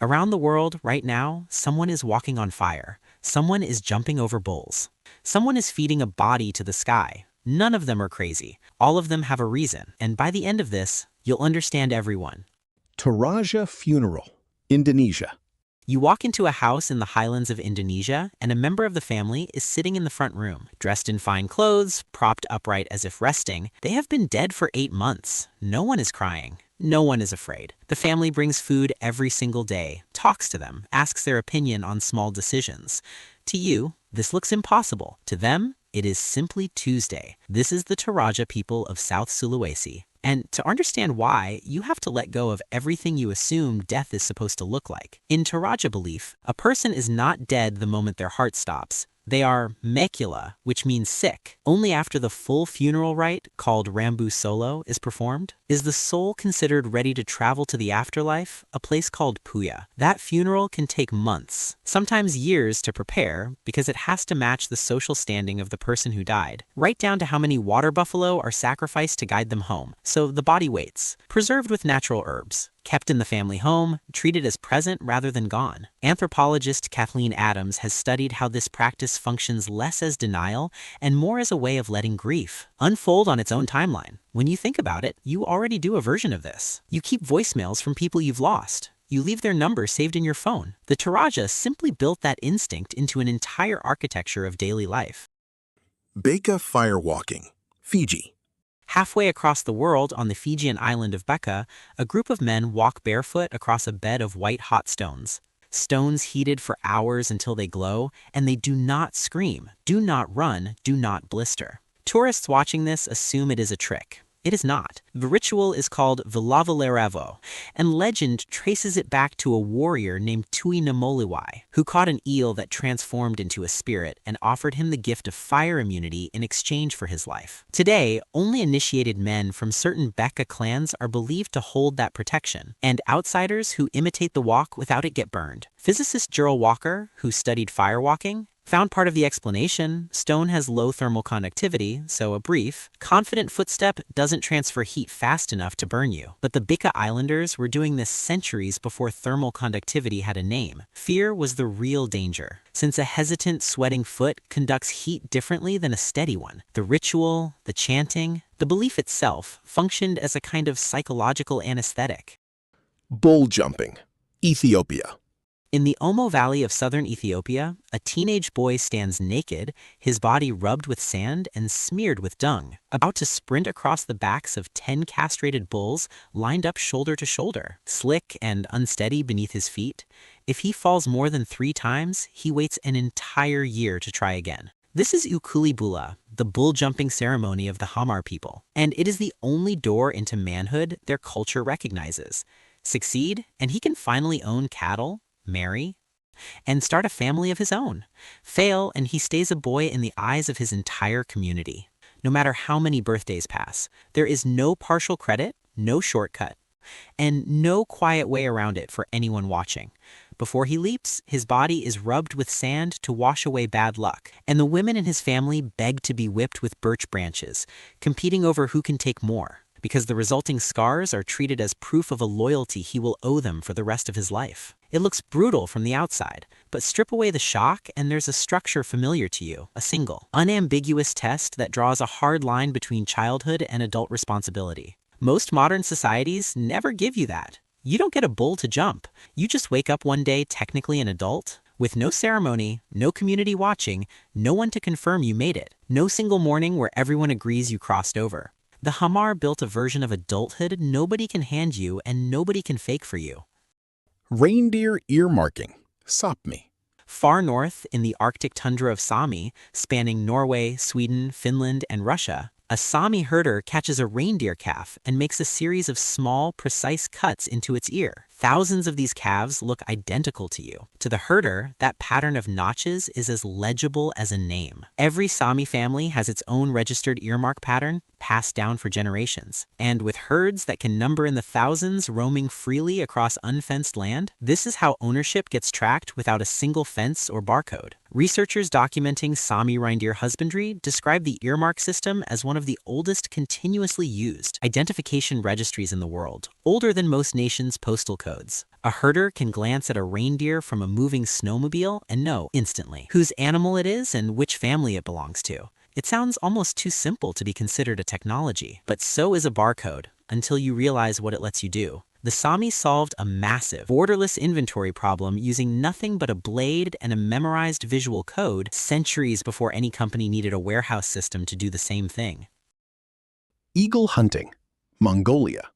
Around the world, right now, someone is walking on fire. Someone is jumping over bulls. Someone is feeding a body to the sky. None of them are crazy. All of them have a reason, and by the end of this, you'll understand everyone. Toraja funeral, Indonesia. You walk into a house in the highlands of Indonesia, and a member of the family is sitting in the front room, dressed in fine clothes, propped upright as if resting. They have been dead for 8 months. No one is crying. No one is afraid. The family brings food every single day, talks to them, asks their opinion on small decisions. To you, this looks impossible. To them, it is simply Tuesday. This is the Toraja people of South Sulawesi. And to understand why, you have to let go of everything you assume death is supposed to look like. In Toraja belief, a person is not dead the moment their heart stops. They are mekula, which means sick. Only after the full funeral rite, called Rambu Solo, is performed, is the soul considered ready to travel to the afterlife, a place called Puya. That funeral can take months, sometimes years to prepare, because it has to match the social standing of the person who died, right down to how many water buffalo are sacrificed to guide them home. So the body waits, preserved with natural herbs, kept in the family home, treated as present rather than gone. Anthropologist Kathleen Adams has studied how this practice functions less as denial and more as a way of letting grief unfold on its own timeline. When you think about it, you already do a version of this. You keep voicemails from people you've lost. You leave their number saved in your phone. The Toraja simply built that instinct into an entire architecture of daily life. Beqa firewalking, Fiji. Halfway across the world on the Fijian island of Beqa, a group of men walk barefoot across a bed of white hot stones. Stones heated for hours until they glow, and they do not scream, do not run, do not blister. Tourists watching this assume it is a trick. It is not. The ritual is called Vilavaleravo, and legend traces it back to a warrior named Tui Namoliwai, who caught an eel that transformed into a spirit and offered him the gift of fire immunity in exchange for his life. Today, only initiated men from certain Beqa clans are believed to hold that protection, and outsiders who imitate the walk without it get burned. Physicist Gerald Walker, who studied firewalking, found part of the explanation. Stone has low thermal conductivity, so a brief, confident footstep doesn't transfer heat fast enough to burn you. But the Beqa Islanders were doing this centuries before thermal conductivity had a name. Fear was the real danger, since a hesitant, sweating foot conducts heat differently than a steady one. The ritual, the chanting, the belief itself functioned as a kind of psychological anesthetic. Bull jumping, Ethiopia. In the Omo Valley of southern Ethiopia, a teenage boy stands naked, his body rubbed with sand and smeared with dung, about to sprint across the backs of 10 castrated bulls lined up shoulder to shoulder, slick and unsteady beneath his feet. If he falls more than 3 times, he waits an entire year to try again. This is Ukulibula, the bull jumping ceremony of the Hamar people, and it is the only door into manhood their culture recognizes. Succeed, and he can finally own cattle, marry, and start a family of his own. Fail, and he stays a boy in the eyes of his entire community. No matter how many birthdays pass, there is no partial credit, no shortcut, and no quiet way around it for anyone watching. Before he leaps, his body is rubbed with sand to wash away bad luck, and the women in his family beg to be whipped with birch branches, competing over who can take more, because the resulting scars are treated as proof of a loyalty he will owe them for the rest of his life. It looks brutal from the outside, but strip away the shock and there's a structure familiar to you, a single, unambiguous test that draws a hard line between childhood and adult responsibility. Most modern societies never give you that. You don't get a bull to jump. You just wake up one day technically an adult, with no ceremony, no community watching, no one to confirm you made it, no single morning where everyone agrees you crossed over. The Hamar built a version of adulthood nobody can hand you and nobody can fake for you. Reindeer earmarking, Sápmi. Far north, in the Arctic tundra of Sami, spanning Norway, Sweden, Finland, and Russia, a Sami herder catches a reindeer calf and makes a series of small, precise cuts into its ear. Thousands of these calves look identical to you. To the herder, that pattern of notches is as legible as a name. Every Sami family has its own registered earmark pattern, passed down for generations. And with herds that can number in the thousands roaming freely across unfenced land, this is how ownership gets tracked without a single fence or barcode. Researchers documenting Sami reindeer husbandry describe the earmark system as one of the oldest continuously used identification registries in the world, older than most nations' postal codes. barcodes. A herder can glance at a reindeer from a moving snowmobile and know instantly whose animal it is and which family it belongs to. It sounds almost too simple to be considered a technology, but so is a barcode until you realize what it lets you do. The Sami solved a massive, borderless inventory problem using nothing but a blade and a memorized visual code centuries before any company needed a warehouse system to do the same thing. Eagle hunting, Mongolia.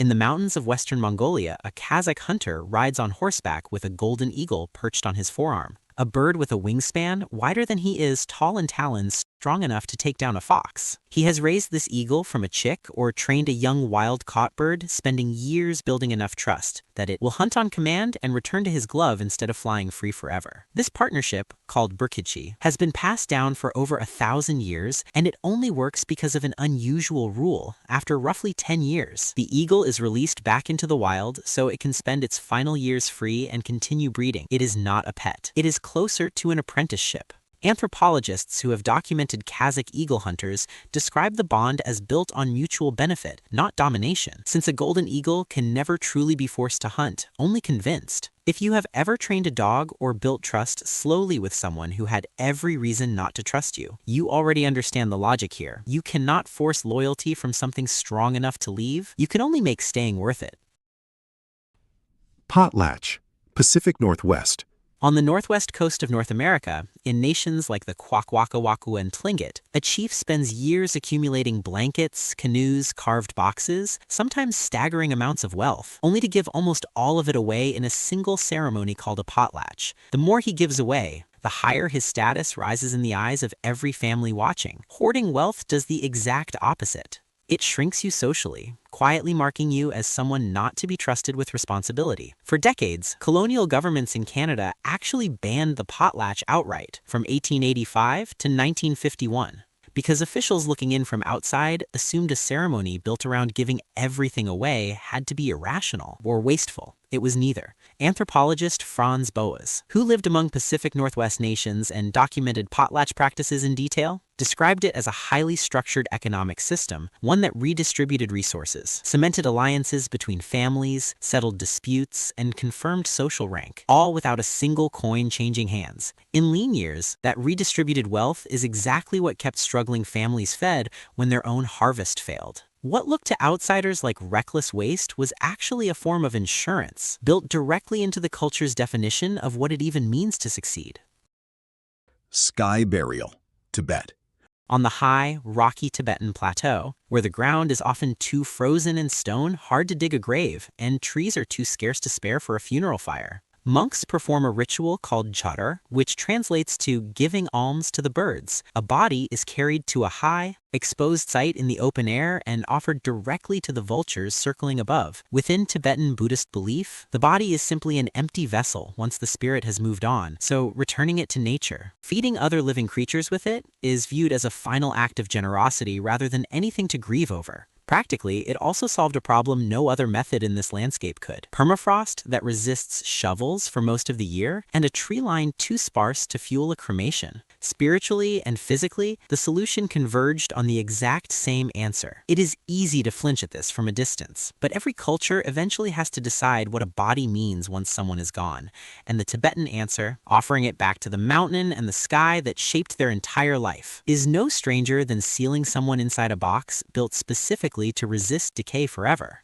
In the mountains of western Mongolia, a Kazakh hunter rides on horseback with a golden eagle perched on his forearm. A bird with a wingspan wider than he is tall and talons strong enough to take down a fox. He has raised this eagle from a chick or trained a young wild-caught bird, spending years building enough trust that it will hunt on command and return to his glove instead of flying free forever. This partnership, called Burkichi, has been passed down for over 1,000 years, and it only works because of an unusual rule. After roughly 10 years, the eagle is released back into the wild so it can spend its final years free and continue breeding. It is not a pet. It is closer to an apprenticeship. Anthropologists who have documented Kazakh eagle hunters describe the bond as built on mutual benefit, not domination, since a golden eagle can never truly be forced to hunt, only convinced. If you have ever trained a dog or built trust slowly with someone who had every reason not to trust you, you already understand the logic here. You cannot force loyalty from something strong enough to leave. You can only make staying worth it. Potlatch, Pacific Northwest. On the northwest coast of North America, in nations like the Kwakwaka'wakw and Tlingit, a chief spends years accumulating blankets, canoes, carved boxes, sometimes staggering amounts of wealth, only to give almost all of it away in a single ceremony called a potlatch. The more he gives away, the higher his status rises in the eyes of every family watching. Hoarding wealth does the exact opposite. It shrinks you socially, quietly marking you as someone not to be trusted with responsibility. For decades, colonial governments in Canada actually banned the potlatch outright, from 1885 to 1951, because officials looking in from outside assumed a ceremony built around giving everything away had to be irrational or wasteful. It was neither. Anthropologist Franz Boas, who lived among Pacific Northwest nations and documented potlatch practices in detail, described it as a highly structured economic system, one that redistributed resources, cemented alliances between families, settled disputes, and confirmed social rank, all without a single coin changing hands. In lean years, that redistributed wealth is exactly what kept struggling families fed when their own harvest failed. What looked to outsiders like reckless waste was actually a form of insurance, built directly into the culture's definition of what it even means to succeed. Sky burial, Tibet. On the high, rocky Tibetan plateau, where the ground is often too frozen in stone, hard to dig a grave, and trees are too scarce to spare for a funeral fire, monks perform a ritual called jhator, which translates to giving alms to the birds. A body is carried to a high, exposed site in the open air and offered directly to the vultures circling above. Within Tibetan Buddhist belief, the body is simply an empty vessel once the spirit has moved on, so returning it to nature. Feeding other living creatures with it is viewed as a final act of generosity rather than anything to grieve over. Practically, it also solved a problem no other method in this landscape could. Permafrost that resists shovels for most of the year, and a tree line too sparse to fuel a cremation. Spiritually and physically, the solution converged on the exact same answer. It is easy to flinch at this from a distance, but every culture eventually has to decide what a body means once someone is gone. And the Tibetan answer, offering it back to the mountain and the sky that shaped their entire life, is no stranger than sealing someone inside a box built specifically to resist decay forever.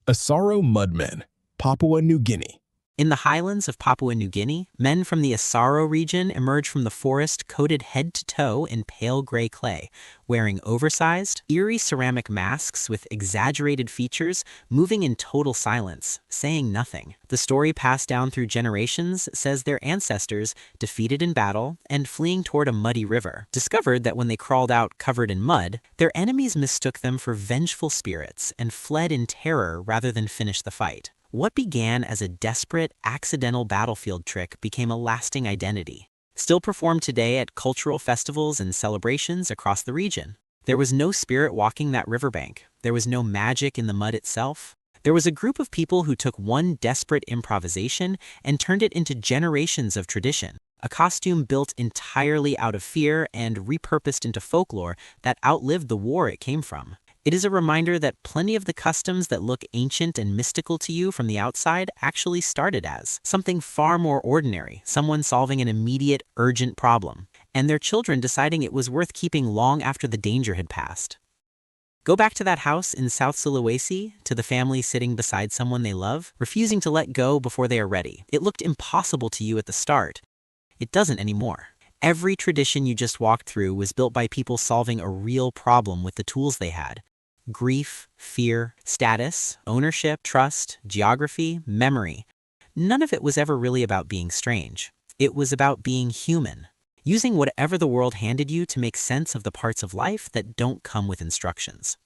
Asaro mudmen, Papua New Guinea. In the highlands of Papua New Guinea, men from the Asaro region emerge from the forest coated head to toe in pale gray clay, wearing oversized, eerie ceramic masks with exaggerated features, moving in total silence, saying nothing. The story passed down through generations says their ancestors, defeated in battle and fleeing toward a muddy river, discovered that when they crawled out covered in mud, their enemies mistook them for vengeful spirits and fled in terror rather than finish the fight. What began as a desperate, accidental battlefield trick became a lasting identity, still performed today at cultural festivals and celebrations across the region. There was no spirit walking that riverbank. There was no magic in the mud itself. There was a group of people who took one desperate improvisation and turned it into generations of tradition, a costume built entirely out of fear and repurposed into folklore that outlived the war it came from. It is a reminder that plenty of the customs that look ancient and mystical to you from the outside actually started as something far more ordinary, someone solving an immediate, urgent problem, and their children deciding it was worth keeping long after the danger had passed. Go back to that house in South Sulawesi, to the family sitting beside someone they love, refusing to let go before they are ready. It looked impossible to you at the start. It doesn't anymore. Every tradition you just walked through was built by people solving a real problem with the tools they had. Grief, fear, status, ownership, trust, geography, memory. None of it was ever really about being strange. It was about being human, using whatever the world handed you to make sense of the parts of life that don't come with instructions.